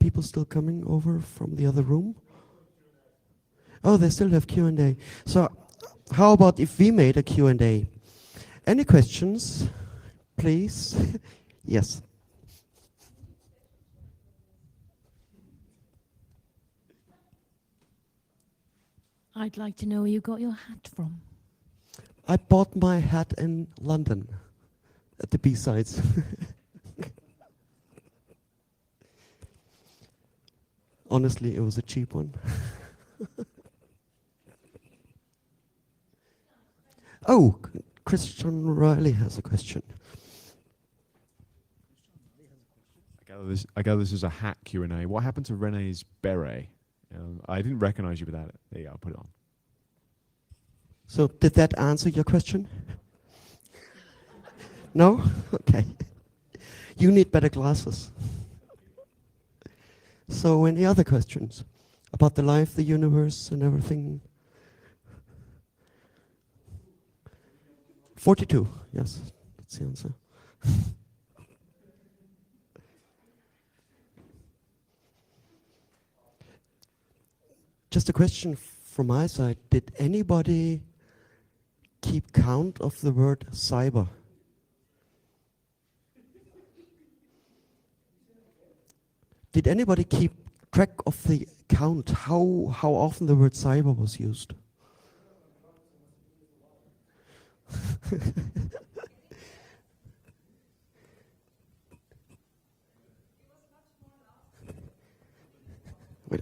people still coming over from the other room? Oh, they still have Q&A. So how about if we made a Q&A? Any questions, please? Yes. I'd like to know where you got your hat from. I bought my hat in London at the B-sides. Honestly, it was a cheap one. Oh, Christian Riley has a question. I gather this is a hat Q&A. What happened to René's beret? I didn't recognize you without it. There you go, I'll put it on. So did that answer your question? No? Okay. You need better glasses. So any other questions about the life, the universe, and everything? 42, yes, that's the answer. Just a question from my side. Did anybody keep count of the word cyber? Did anybody keep track of the count, how often the word cyber was used? Wait.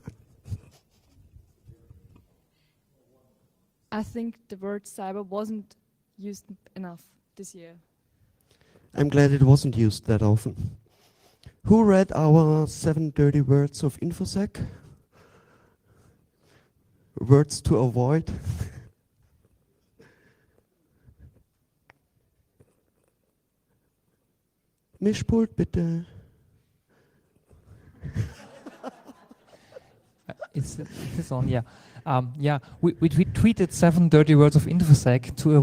I think the word cyber wasn't used enough this year. I'm glad it wasn't used that often. Who read our 7 dirty words of InfoSec? Words to avoid. Mischpult, bitte. It's on, yeah. Yeah, we tweeted 7 dirty words of InfoSec to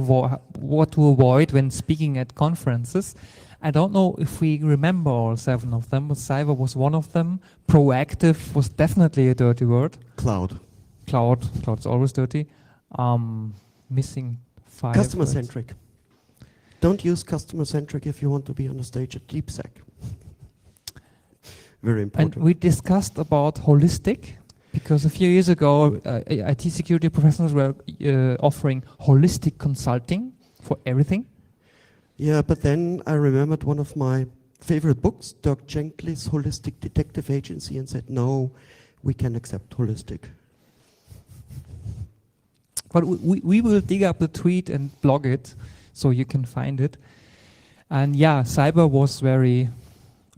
what to avoid when speaking at conferences. I don't know if we remember all 7 of them, but cyber was one of them. Proactive was definitely a dirty word. Cloud's always dirty. Missing 5. Customer-centric. Don't use customer-centric if you want to be on the stage at DeepSec. Very important. And we discussed about holistic, because a few years ago, IT security professionals were offering holistic consulting for everything. Yeah, but then I remembered one of my favorite books, Dirk Gently's Holistic Detective Agency, and said, no, we can accept holistic. But we will dig up the tweet and blog it, so you can find it. And yeah, cyber was very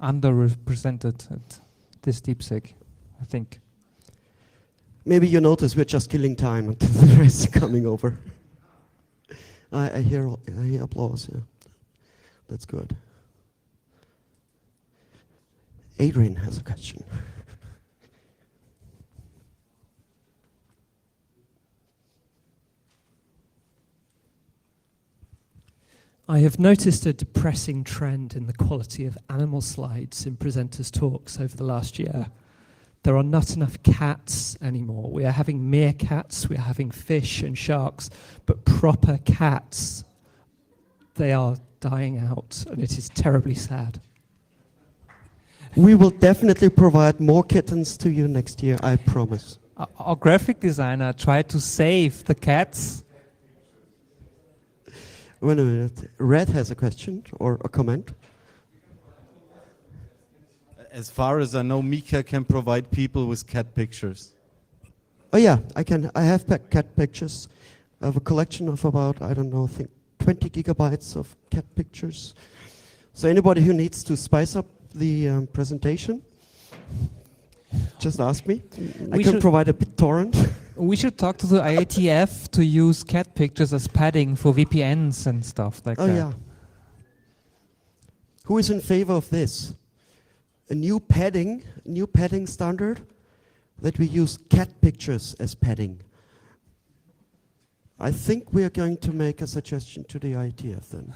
underrepresented at this DeepSec, I think. Maybe you notice we're just killing time until the rest is coming over. I hear applause, yeah. That's good. Adrian has a question. I have noticed a depressing trend in the quality of animal slides in presenters' talks over the last year. There are not enough cats anymore. We are having meerkats, we are having fish and sharks, but proper cats, they are dying out, and it is terribly sad. We will definitely provide more kittens to you next year, I promise. Our graphic designer tried to save the cats. Wait a minute. Red has a question or a comment. As far as I know, Mika can provide people with cat pictures. Oh yeah, I have cat pictures. I have a collection of about, I don't know, I think 20 gigabytes of cat pictures. So anybody who needs to spice up the presentation, just ask me. I can provide a BitTorrent. We should talk to the IATF to use cat pictures as padding for VPNs and stuff like that. Oh yeah. Who is in favor of this? A new padding standard that we use cat pictures as padding. I think we are going to make a suggestion to the IATF then.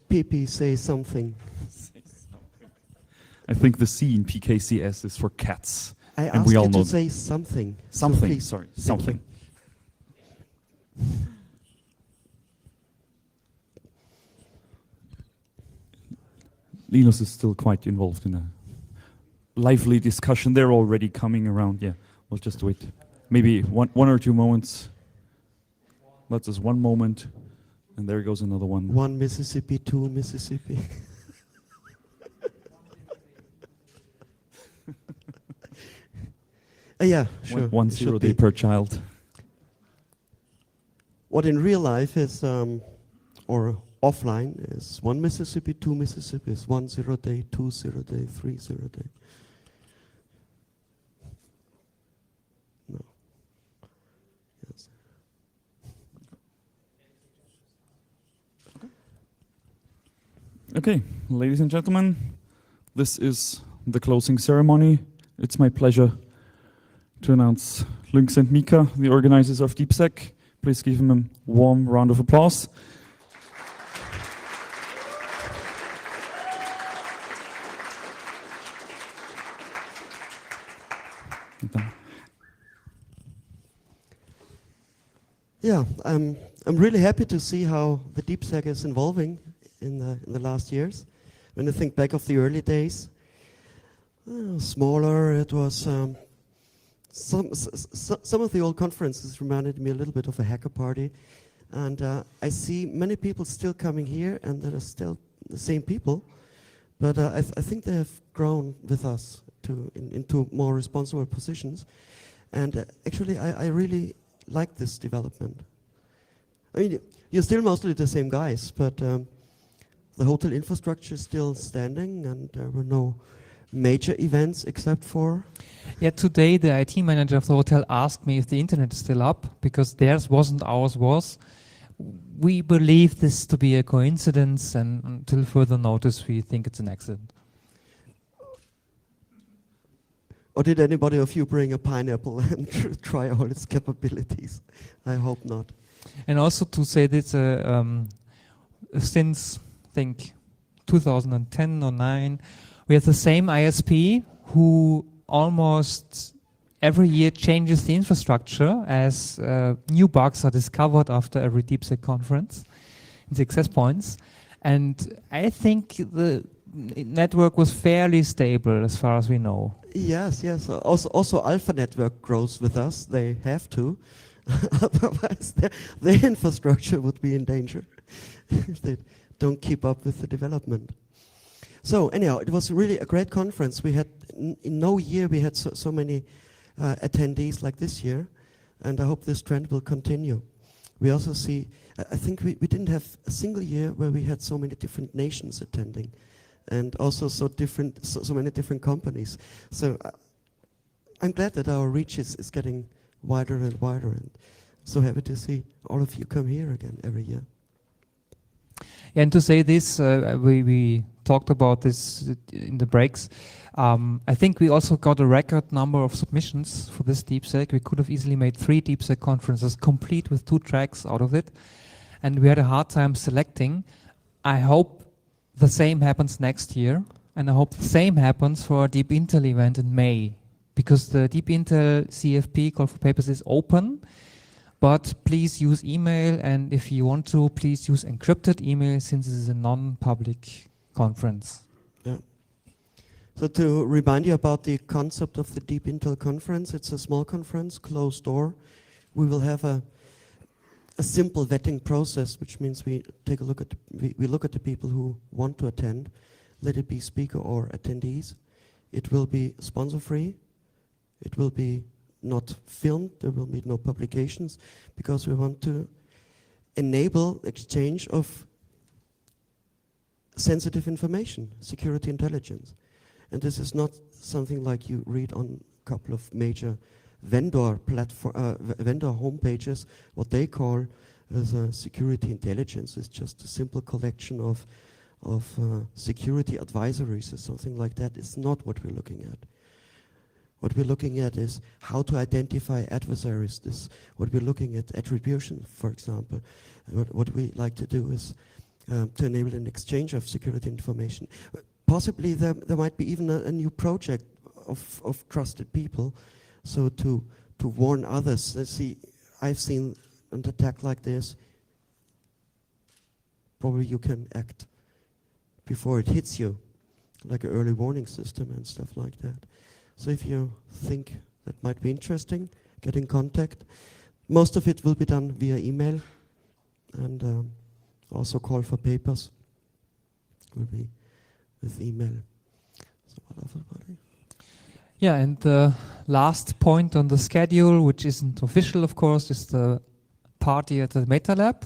PP say something. I think the C in PKCS is for cats. I And asked we all you know to say something. So Something, please, sorry, thank something. Linus is still quite involved in a lively discussion. They're already coming around. Yeah, we'll just wait. Maybe one or two moments. That's just one moment, and there goes another one. One Mississippi, two Mississippi. Yeah, sure. One it 0 should day be. per child. What in real life is, or offline, is 1 Mississippi, 2 Mississippis, 1 0 day, 2 0 day, 3 0 day. No. Yes. Okay, ladies and gentlemen, this is the closing ceremony. It's my pleasure to announce Lynx and Mika, the organizers of DeepSec. Please give them a warm round of applause. Yeah, I'm really happy to see how the DeepSec is evolving in the last years. When I think back of the early days, smaller, it was some of the old conferences reminded me a little bit of a hacker party, and I see many people still coming here, and that are still the same people, but I think they have grown with us into more responsible positions, and actually I really like this development. I mean, you're still mostly the same guys, but the hotel infrastructure is still standing, and there were no major events except for... Yeah, today the IT manager of the hotel asked me if the internet is still up, because theirs wasn't, ours was. We believe this to be a coincidence, and until further notice we think it's an accident. Or did anybody of you bring a pineapple and try all its capabilities? I hope not. And also to say this, since I think 2010 or 9, we have the same ISP who almost every year changes the infrastructure as new bugs are discovered after every DeepSec conference, the access points. And I think the network was fairly stable as far as we know. Yes, yes. Also Alpha Network grows with us. They have to. Otherwise, their infrastructure would be in danger if they don't keep up with the development. So anyhow, it was really a great conference. We had, in no year we had so many attendees like this year, and I hope this trend will continue. We also see, I think we didn't have a single year where we had so many different nations attending, and also so many different companies. So I'm glad that our reach is getting wider and wider, and so happy to see all of you come here again every year. And to say this, we talked about this in the breaks. I think we also got a record number of submissions for this DeepSec. We could have easily made 3 DeepSec conferences complete with 2 tracks out of it. And we had a hard time selecting. I hope the same happens next year. And I hope the same happens for our Deep Intel event in May. Because the Deep Intel CFP call for papers is open. But please use email, and if you want to, please use encrypted email, since this is a non-public conference. Yeah. So to remind you about the concept of the Deep Intel conference, it's a small conference, closed door. We will have a simple vetting process, which means we take a look at we look at the people who want to attend, let it be speaker or attendees. It will be sponsor-free. It will be not filmed, there will be no publications, because we want to enable exchange of sensitive information, security intelligence. And this is not something like you read on a couple of major vendor homepages. What they call as security intelligence is just a simple collection of security advisories or something like that. It's not what we're looking at. What we're looking at is how to identify adversaries. What we're looking at attribution, for example. What we like to do is to enable an exchange of security information. Possibly there might be even a new project of trusted people, so to warn others. Let's see, I've seen an attack like this. Probably you can act before it hits you, like an early warning system and stuff like that. So if you think that might be interesting, get in contact. Most of it will be done via email, and also call for papers will be with email. So what everybody? Yeah, and the last point on the schedule, which isn't official, of course, is the party at the MetaLab.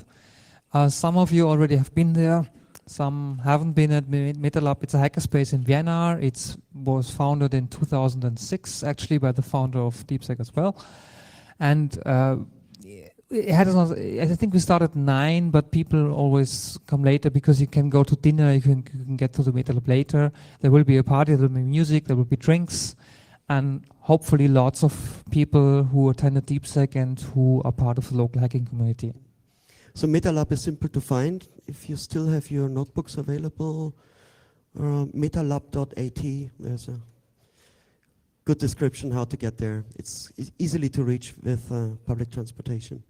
Some of you already have been there. Some haven't been at MetaLab. It's a hackerspace in Vienna. It was founded in 2006, actually, by the founder of DeepSec as well. And it had, I think we started at 9, but people always come later because you can go to dinner, you can get to the MetaLab later. There will be a party, there will be music, there will be drinks, and hopefully lots of people who attended DeepSec and who are part of the local hacking community. So MetaLab is simple to find. If you still have your notebooks available, metalab.at, there's a good description how to get there. It's easily to reach with public transportation.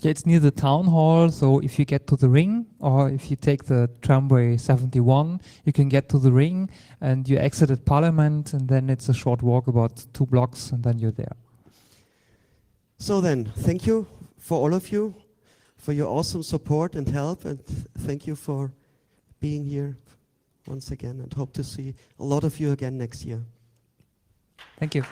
Yeah, it's near the town hall, so if you get to the ring, or if you take the tramway 71, you can get to the ring, and you exit at Parliament, and then it's a short walk, about 2 blocks, and then you're there. So then, thank you for all of you, for your awesome support and help, and thank you for being here once again, and hope to see a lot of you again next year. Thank you.